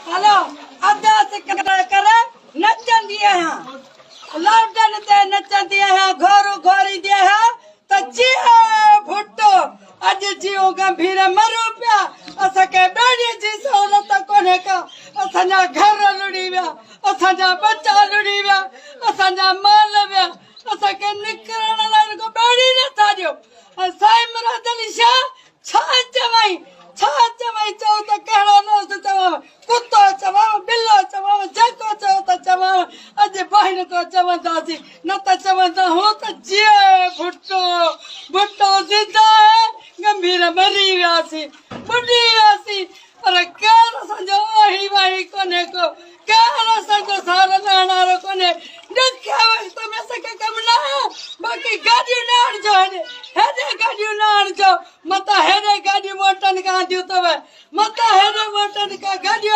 hello अदा करे नचंदी है लॉकडाउन ते नचंदी है घोरू घोरी दे है तो जियो भुट्टो अज जियो गंभीर मरू पिया अस के बेड़ी जी सहूलत कोने का असांजा घर लुड़ी विया असांजा बच्चा लुड़ी विया असांजा माल विया अस के निकरण लाइ को बेड़ी न था दियो साईं मुराद अली शाह छा चवाई चओ त कहिड़ो न चवां कुतो चवां बिल्लो चवां जेको चओ त चवां अॼु बहिन तो चवंदासीं न त चवंदा हो त जिए भुट्टो ज़िंदा है गंभीर मरी वियासीं बुॾी वियासीं पर केरु असांजो आही वाही कोन्हे को केरु असांजो सार लाहिणारो कोन्हे ॾुखे वक़्त में असांखे कमु न आयो बाक़ी गाॾियूं न आणिजो हेॾे गाॾियूं न आणिजो मतां हेॾे गाॾियूं वोटनि खां आंदियूं अथव मतां हेॾे वोटनि खां गाॾियूं